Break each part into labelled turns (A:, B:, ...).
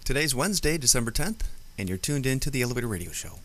A: Today's Wednesday, December 10th, and you're tuned in to the Elevator Radio Show.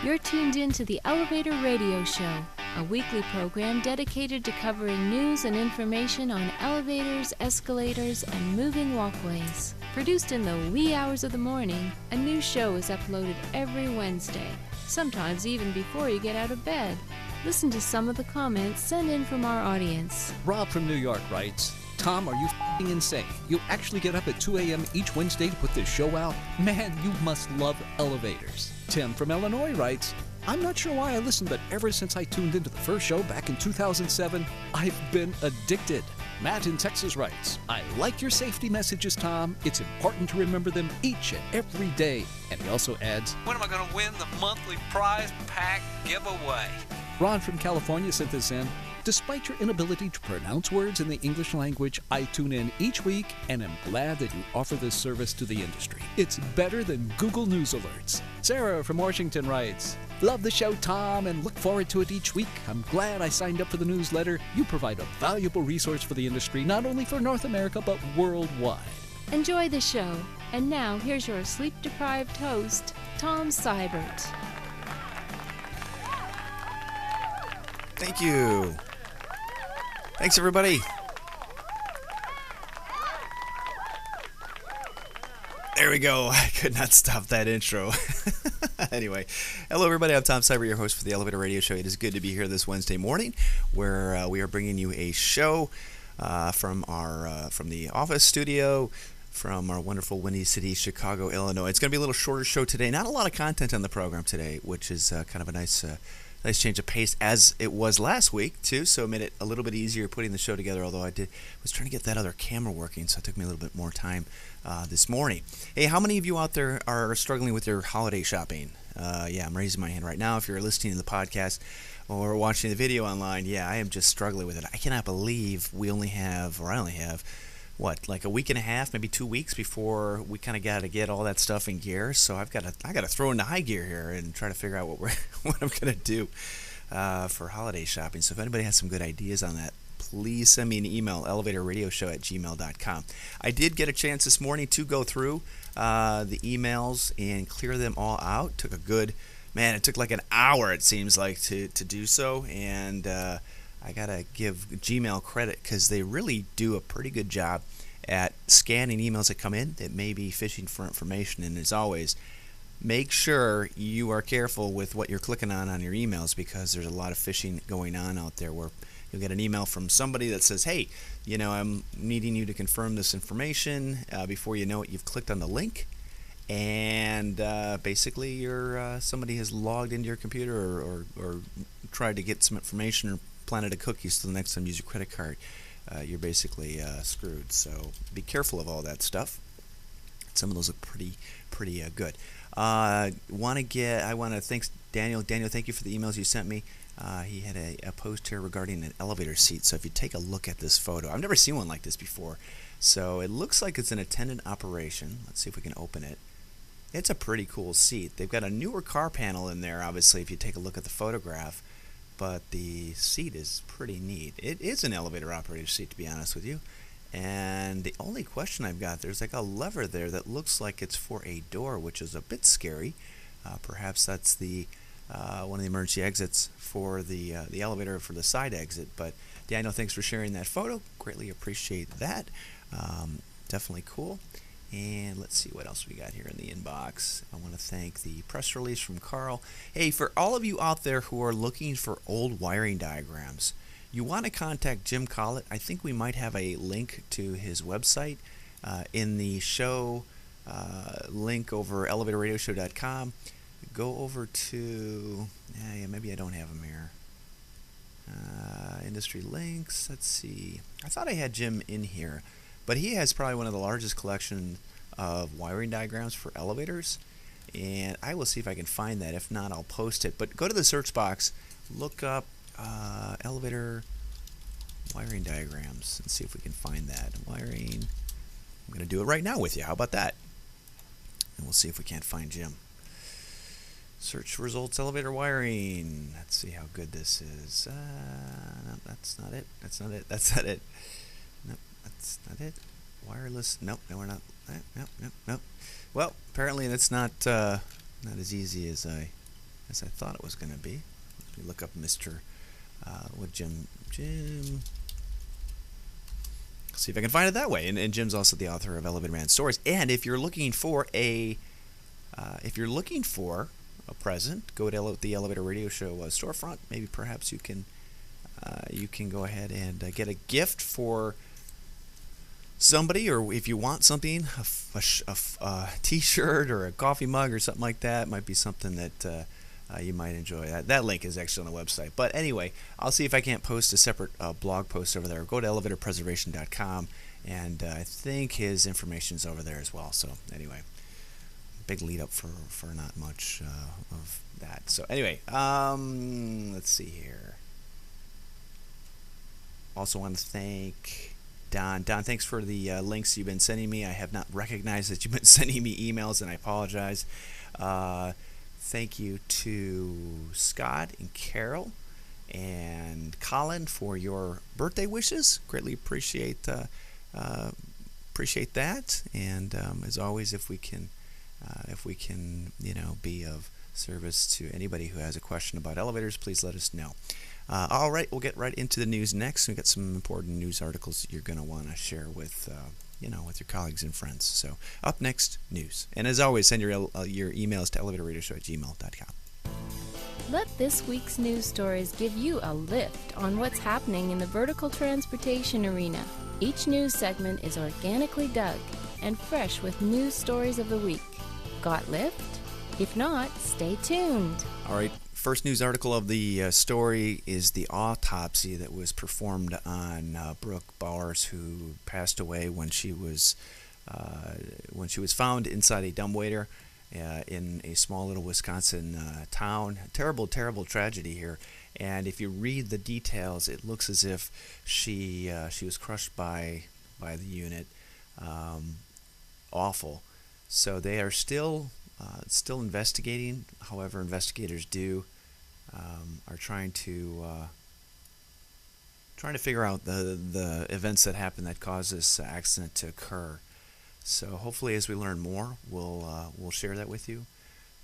B: You're tuned in to the Elevator Radio Show, a weekly program dedicated to covering news and information on elevators, escalators, and moving walkways. Produced in the wee hours of the morning, a new show is uploaded every Wednesday, sometimes even before you get out of bed. Listen to some of the comments sent in from our audience.
C: Rob from New York writes, Tom, are you f***ing insane? You actually get up at 2 a.m. each Wednesday to put this show out? Man, you must love elevators. Tim from Illinois writes, I'm not sure why I listened, but ever since I tuned into the first show back in 2007, I've been addicted. Matt in Texas writes, I like your safety messages, Tom. It's important to remember them each and every day. And he also adds,
D: when am I going to win the monthly prize pack giveaway?
C: Ron from California sent this in. Despite your inability to pronounce words in the English language, I tune in each week and am glad that you offer this service to the industry. It's better than Google News alerts. Sarah from Washington writes, love the show, Tom, and look forward to it each week. I'm glad I signed up for the newsletter. You provide a valuable resource for the industry, not only for North America, but worldwide.
B: Enjoy the show. And now, here's your sleep-deprived host, Tom Seibert.
A: Thank you. Thanks, everybody. There we go. I could not stop that intro. Anyway, hello, everybody. I'm Tom Seibert, your host for the Elevator Radio Show. It is good to be here this Wednesday morning, where we are bringing you a show from the office studio from our wonderful Windy City, Chicago, Illinois. It's going to be a little shorter show today. Not a lot of content on the program today, which is kind of a nice change of pace, as it was last week too, so it made it a little bit easier putting the show together, although was trying to get that other camera working, so it took me a little bit more time this morning. Hey, how many of you out there are struggling with your holiday shopping? Yeah, I'm raising my hand right now. If you're listening to the podcast or watching the video online, yeah, I am just struggling with it. I cannot believe I only have like a week and a half, maybe 2 weeks before we kind of got to get all that stuff in gear. So I got to throw into high gear here and try to figure out what I'm gonna do for holiday shopping. So if anybody has some good ideas on that, please send me an email, elevatorradioshow@gmail.com. I did get a chance this morning to go through the emails and clear them all out. It took like an hour, it seems like, to do so, and I gotta give Gmail credit because they really do a pretty good job at scanning emails that come in that may be fishing for information. And as always, make sure you are careful with what you're clicking on your emails, because there's a lot of phishing going on out there where you'll get an email from somebody that says, hey, I'm needing you to confirm this information. Before you know it, you've clicked on the link, and basically somebody has logged into your computer or tried to get some information or planted a cookie, so the next time you use your credit card, you're basically screwed. So be careful of all that stuff. Some of those look pretty good. I want to thank Daniel. Daniel, thank you for the emails you sent me. He had a post here regarding an elevator seat. So if you take a look at this photo, I've never seen one like this before. So it looks like it's an attendant operation. Let's see if we can open it. It's a pretty cool seat. They've got a newer car panel in there, obviously, if you take a look at the photograph. But the seat is pretty neat. It is an elevator operator seat, to be honest with you. And the only question I've got, there's like a lever there that looks like it's for a door, which is a bit scary. Perhaps that's one of the emergency exits for the elevator, for the side exit. But Daniel, thanks for sharing that photo. Greatly appreciate that. Definitely cool. And let's see what else we got here in the inbox. I want to thank the press release from Carl. Hey, for all of you out there who are looking for old wiring diagrams, you want to contact Jim Collett. I think we might have a link to his website in the show link over elevatorradioshow.com. Go over to, maybe I don't have him here. Industry links, let's see. I thought I had Jim in here. But he has probably one of the largest collections of wiring diagrams for elevators, and I will see if I can find that. If not, I'll post it. But go to the search box, look up elevator wiring diagrams, and see if we can find that. Wiring. I'm going to do it right now with you. How about that? And we'll see if we can't find Jim. Search results, elevator wiring. Let's see how good this is. No, that's not it. That's not it. That's not it. Nope, that's not it. wireless. Nope, no, we're not. Nope. Well, apparently it's not as easy as I thought it was going to be. Let me look up Mr. What Jim. See if I can find it that way. And Jim's also the author of Elevator Man Stories. And if you're looking for a present, go to the Elevator Radio Show storefront. Maybe perhaps you can go ahead and get a gift for somebody, or if you want something, a T-shirt or a coffee mug or something like that, might be something that you might enjoy. That link is actually on the website. But anyway, I'll see if I can't post a separate blog post over there. Go to elevatorpreservation.com, and I think his information's over there as well. So anyway, big lead up for not much of that. So anyway, let's see here. Also want to thank Don. Don, thanks for the links you've been sending me. I have not recognized that you've been sending me emails, and I apologize. Thank you to Scott and Carol and Colin for your birthday wishes. Greatly appreciate that. And as always, if we can, be of service to anybody who has a question about elevators, please let us know. All right, we'll get right into the news next. We've got some important news articles that you're going to want to share with with your colleagues and friends. So up next, news. And as always, send your emails to elevatorradioshow@gmail.com.
B: Let this week's news stories give you a lift on what's happening in the vertical transportation arena. Each news segment is organically dug and fresh with news stories of the week. Got lift? If not, stay tuned.
A: All right. First news article of the story is the autopsy that was performed on Brooke Bowers, who passed away when she was found inside a dumbwaiter in a small little Wisconsin town. Terrible, terrible tragedy here. And if you read the details, it looks as if she was crushed by the unit. Awful. So they are still investigating. However, investigators are trying to figure out the events that happened that caused this accident to occur. So hopefully, as we learn more, we'll share that with you.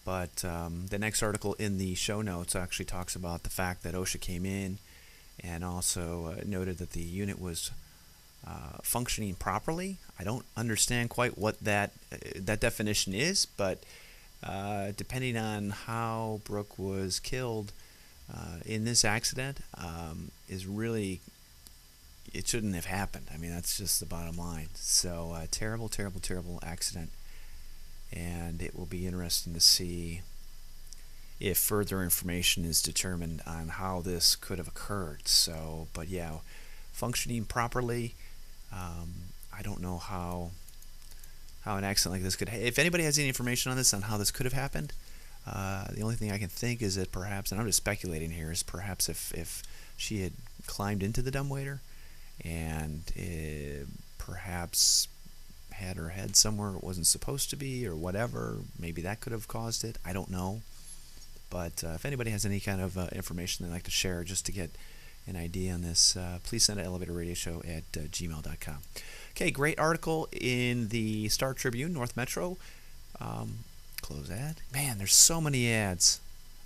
A: But the next article in the show notes actually talks about the fact that OSHA came in and also noted that the unit was functioning properly. I don't understand quite what that definition is, but depending on how Brooke was killed in this accident, is really, it shouldn't have happened. I mean, that's just the bottom line. So terrible, terrible, terrible accident, and it will be interesting to see if further information is determined on how this could have occurred. So, but yeah, functioning properly. I don't know how an accident like this could. If anybody has any information on this, on how this could have happened, the only thing I can think is that perhaps, and I'm just speculating here, is perhaps if she had climbed into the dumbwaiter and perhaps had her head somewhere it wasn't supposed to be, or whatever, maybe that could have caused it. I don't know. But if anybody has any kind of information they'd like to share just to get an idea on this, please send it to elevatorradioshow@gmail.com. Okay, great article in the Star Tribune, North Metro. Close ad. Man, there's so many ads.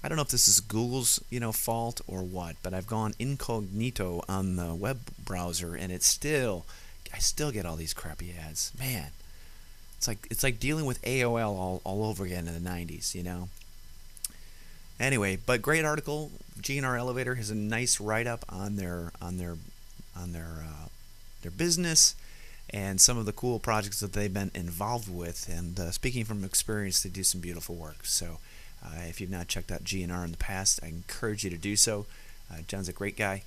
A: I don't know if this is Google's fault or what, but I've gone incognito on the web browser, and I still get all these crappy ads. Man, it's like dealing with AOL all over again in the 90s, Anyway, but great article. G&R Elevator has a nice write-up on their business and some of the cool projects that they've been involved with. And speaking from experience, they do some beautiful work. So if you've not checked out G&R in the past, I encourage you to do so. John's a great guy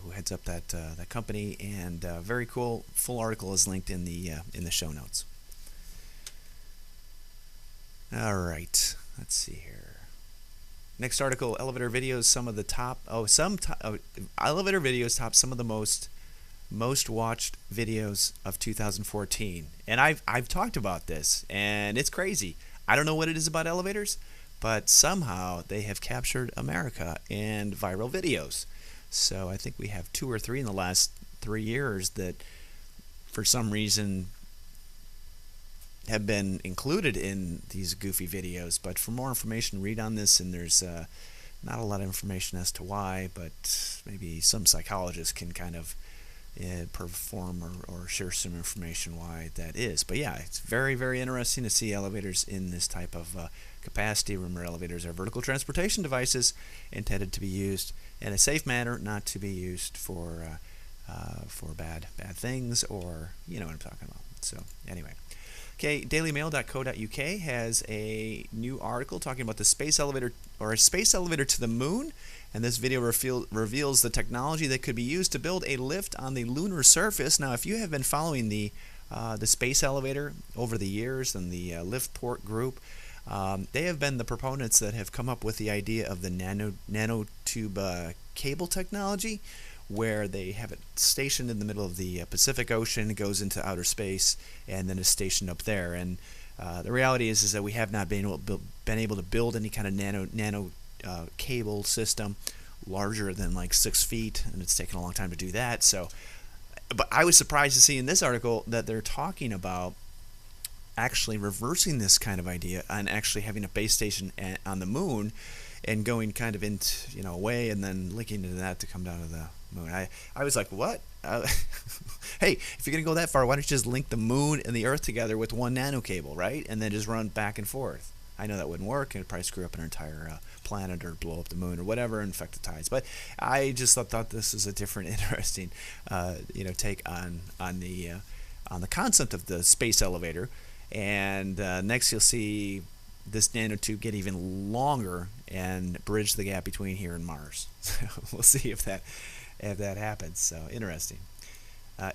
A: who heads up that company, and very cool. Full article is linked in the show notes. All right, let's see here. Next article: elevator videos. Elevator videos top some of the most watched videos of 2014. And I've talked about this, and it's crazy. I don't know what it is about elevators, but somehow they have captured America and viral videos. So I think we have 2 or 3 in the last 3 years that, for some reason, have been included in these goofy videos. But for more information, read on this, and there's not a lot of information as to why, but maybe some psychologist can kind of perform or share some information why that is. But yeah, it's very, very interesting to see elevators in this type of capacity. Remember, elevators are vertical transportation devices intended to be used in a safe manner, not to be used for bad things, or you know what I'm talking about. So anyway. Okay, dailymail.co.uk has a new article talking about the space elevator, or a space elevator to the moon, and this video reveals the technology that could be used to build a lift on the lunar surface. Now, if you have been following the space elevator over the years and the Liftport group, they have been the proponents that have come up with the idea of the nanotube cable technology, where they have it stationed in the middle of the Pacific Ocean, goes into outer space, and then is stationed up there. And the reality is that we have not been able to build any kind of nano cable system larger than like 6 feet, and it's taken a long time to do that. So, but I was surprised to see in this article that they're talking about actually reversing this kind of idea and actually having a base station on the moon and going kind of into, away, and then linking into that to come down to the moon. I was like, what? Hey, if you're going to go that far, why don't you just link the moon and the Earth together with one nano cable, right? And then just run back and forth. I know that wouldn't work, and it'd probably screw up an entire planet or blow up the moon or whatever and affect the tides. But I just thought this was a different, interesting, take on the concept of the space elevator. And next you'll see this nanotube get even longer and bridge the gap between here and Mars. We'll see if that happens. So interesting.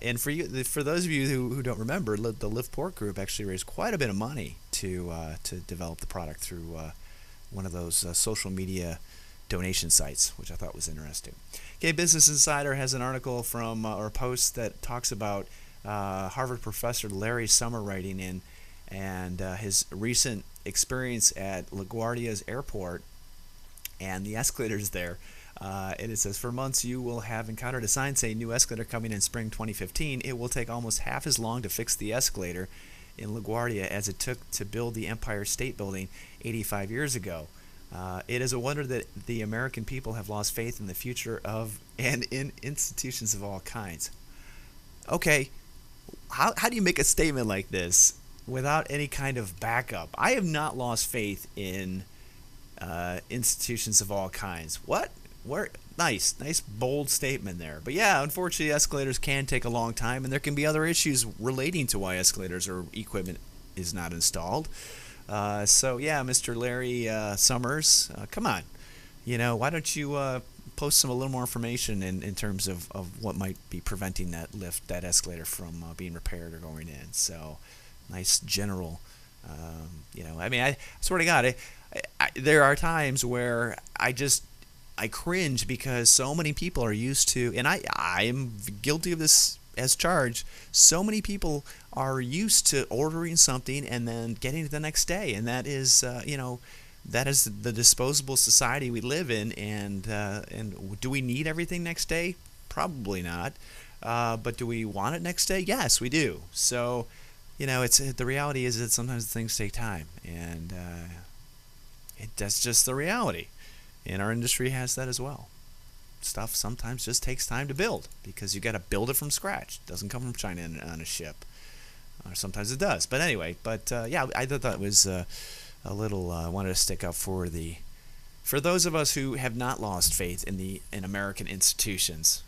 A: And for those of you who don't remember, the Liftport group actually raised quite a bit of money to develop the product through one of those social media donation sites, which I thought was interesting. Okay, Business Insider has an article from or a post that talks about Harvard professor Larry Summer writing in, and his recent experience at LaGuardia's airport and the escalators there. And it says, for months you will have encountered a sign saying new escalator coming in spring 2015. It will take almost half as long to fix the escalator in LaGuardia as it took to build the Empire State Building 85 years ago. It is a wonder that the American people have lost faith in the future of and in institutions of all kinds. Okay, how do you make a statement like this without any kind of backup? I have not lost faith in institutions of all kinds. What? Where? Nice bold statement there. But yeah, unfortunately, escalators can take a long time, and there can be other issues relating to why escalators or equipment is not installed. So yeah, Mr. Larry Summers, come on. Why don't you post a little more information in terms of what might be preventing that escalator from being repaired or going in. So nice general, I swear to God, there are times where I cringe because so many people are used to, and I am guilty of this as charged, so many people are used to ordering something and then getting it the next day, and that is, that is the disposable society we live in, and do we need everything next day? Probably not, but do we want it next day? Yes, we do. So, the reality is that sometimes things take time, and that's just the reality. And our industry has that as well. Stuff sometimes just takes time to build because you got to build it from scratch. It doesn't come from China on a ship. Or sometimes it does. But anyway, yeah, I thought that was a little. I wanted to stick up for those of us who have not lost faith in American institutions,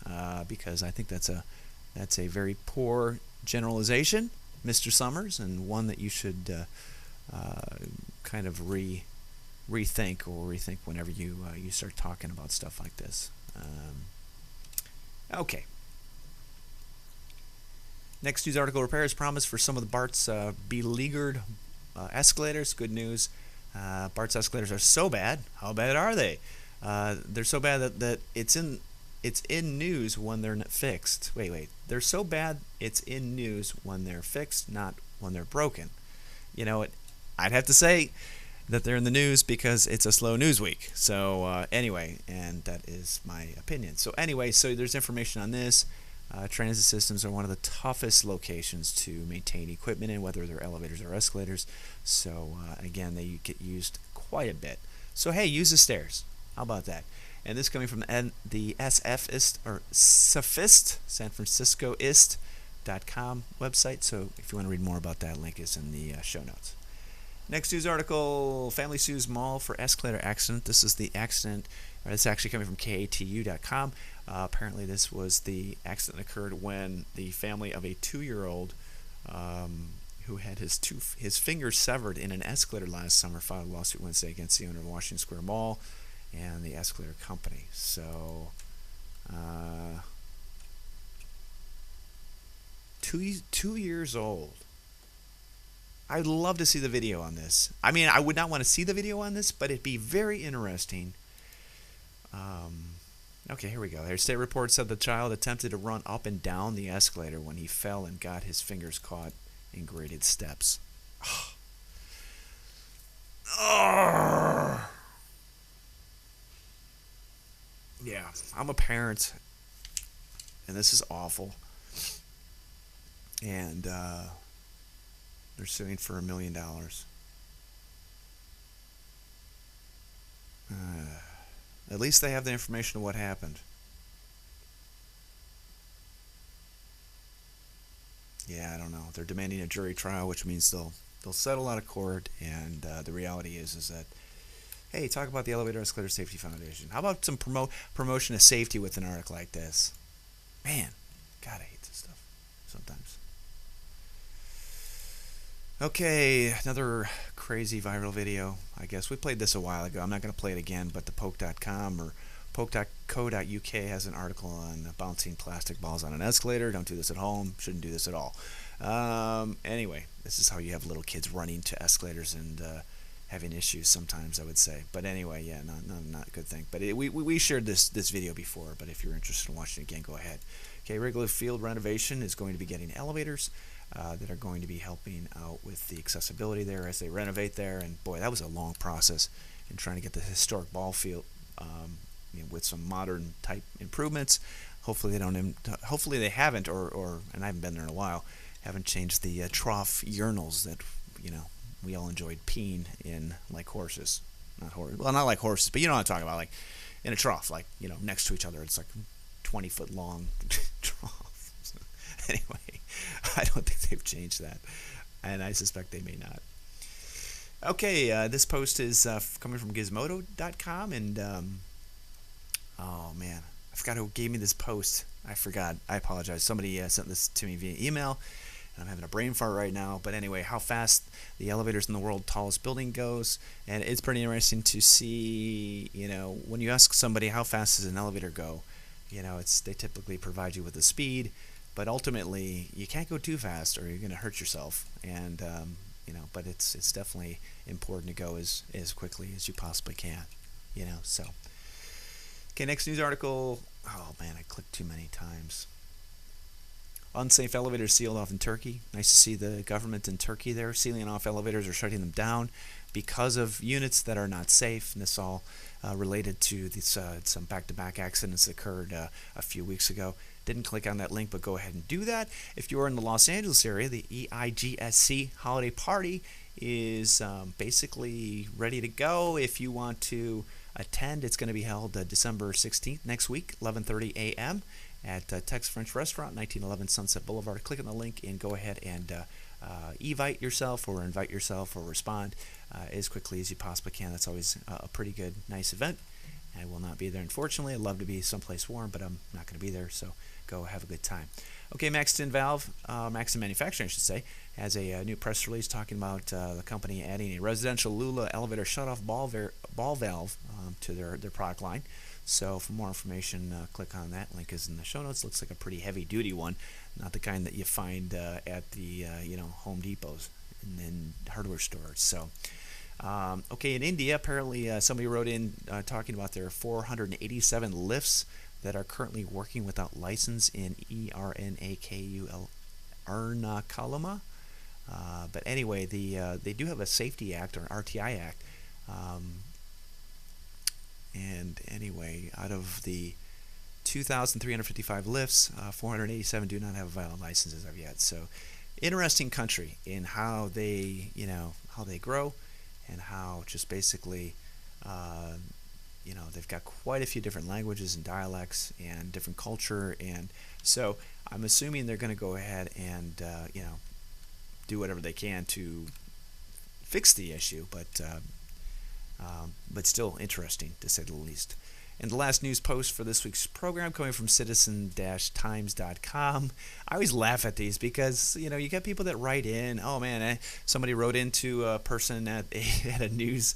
A: because I think that's a very poor generalization, Mr. Summers, and one that you should kind of rethink whenever you start talking about stuff like this. Okay. Next news article: repairs promised for some of the BART's beleaguered escalators. Good news. BART's escalators are so bad. How bad are they? They're so bad that it's in news when they're not fixed. Wait. They're so bad it's in news when they're fixed, not when they're broken. I'd have to say that they're in the news because it's a slow news week. So anyway, and that is my opinion. So anyway, so there's information on this. Transit systems are one of the toughest locations to maintain equipment in, whether they're elevators or escalators. So again, they get used quite a bit. So hey, use the stairs. How about that? And this coming from the SFist or SFist, San Franciscoist.com website. So if you want to read more about that, link is in the show notes. Next news article: family sues mall for escalator accident. This is the accident. It's actually coming from KATU.com. Apparently, this was the accident occurred when the family of a 2-year-old who had his fingers severed in an escalator last summer filed a lawsuit Wednesday against the owner of Washington Square Mall and the escalator company. So, 2 years old. I'd love to see the video on this. I mean, I would not want to see the video on this, but it'd be very interesting. Okay, here we go. Their state report said the child attempted to run up and down the escalator when he fell and got his fingers caught in graded steps. Yeah, I'm a parent, and this is awful. And they're suing for $1 million. At least they have the information of what happened. Yeah, I don't know. They're demanding a jury trial, which means they'll settle out of court. And the reality is that, hey, talk about the Elevator Escalator Safety Foundation. How about some promotion of safety with an article like this? Man, God, I hate this stuff sometimes. Okay, another crazy viral video. I guess we played this a while ago. I'm not going to play it again, but the poke.com or poke.co.uk has an article on bouncing plastic balls on an escalator. Don't do this at home. Shouldn't do this at all. Anyway, this is how you have little kids running to escalators and having issues sometimes, I would say. But anyway, yeah, not a good thing. But we shared this video before, but if you're interested in watching it again, go ahead. Okay, Wrigley Field renovation is going to be getting elevators that are going to be helping out with the accessibility there as they renovate there. And boy, that was a long process in trying to get the historic ball field with some modern type improvements. Hopefully they don't. Hopefully they haven't, or and I haven't been there in a while. Haven't changed the trough urinals that we all enjoyed peeing in like horses. Not like horses, but you know what I'm talking about. Like in a trough, like next to each other. It's like 20-foot long trough. Anyway, I don't think they've changed that, and I suspect they may not. Okay, this post is coming from Gizmodo.com, and oh man, I forgot who gave me this post. I forgot. I apologize. Somebody sent this to me via email, and I'm having a brain fart right now. But anyway, how fast the elevators in the world's tallest building goes, and it's pretty interesting to see. When you ask somebody how fast does an elevator go, they typically provide you with the speed. But ultimately, you can't go too fast, or you're going to hurt yourself. And but it's definitely important to go as quickly as you possibly can. So. Okay, next news article. Oh man, I clicked too many times. Unsafe elevators sealed off in Turkey. Nice to see the government in Turkey there sealing off elevators or shutting them down because of units that are not safe. And this all related to this, some back-to-back accidents that occurred a few weeks ago. Didn't click on that link, but go ahead and do that. If you're in the Los Angeles area, the EIGSC holiday party is basically ready to go. If you want to attend, it's going to be held December 16th, next week, 11:30 a.m. at Tex French Restaurant, 1911 Sunset Boulevard. Click on the link and go ahead and invite yourself or respond as quickly as you possibly can. That's always a pretty good, nice event. I will not be there, unfortunately. I'd love to be someplace warm, but I'm not going to be there, so go have a good time. Okay, Maxton Manufacturing, I should say, has a new press release talking about the company adding a residential Lula elevator shutoff ball valve to their product line. So for more information, click on that. Link is in the show notes. Looks like a pretty heavy-duty one, not the kind that you find at the Home Depots and hardware stores. So. Okay, in India, apparently somebody wrote in talking about their 487 lifts that are currently working without license in Ernakulam. But anyway, they do have a Safety Act or RTI Act. And anyway, out of the 2,355 lifts. 487 do not have valid licenses as of yet. So, interesting country in how they, how they grow, and how just basically, they've got quite a few different languages and dialects and different culture, and so I'm assuming they're going to go ahead and do whatever they can to fix the issue, but still interesting to say the least. And the last news post for this week's program coming from citizen-times.com. I always laugh at these because, you get people that write in, oh man, somebody wrote into a person at a news,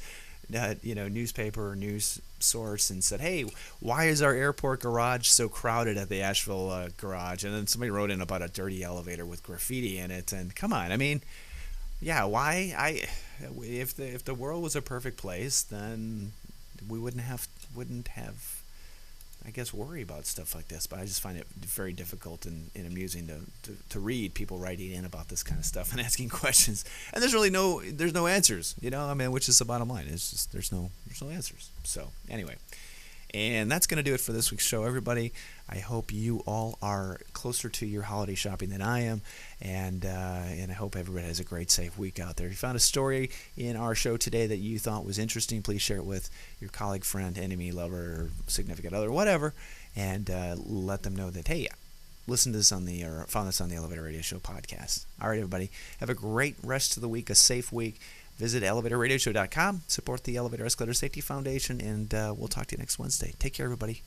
A: newspaper or news source and said, hey, why is our airport garage so crowded at the Asheville garage? And then somebody wrote in about a dirty elevator with graffiti in it. And come on, I mean, yeah, why? If the world was a perfect place, then we wouldn't have, I guess, worry about stuff like this. But I just find it very difficult and amusing to read people writing in about this kind of stuff and asking questions. And there's no answers, which is the bottom line. It's just there's no answers. So anyway. And that's going to do it for this week's show, everybody. I hope you all are closer to your holiday shopping than I am, and I hope everybody has a great, safe week out there. If you found a story in our show today that you thought was interesting, please share it with your colleague, friend, enemy, lover, or significant other, whatever, and let them know that, hey, listen to this found this on the Elevator Radio Show podcast. All right, everybody, have a great rest of the week, a safe week. Visit elevatorradioshow.com, support the Elevator Escalator Safety Foundation, and we'll talk to you next Wednesday. Take care, everybody.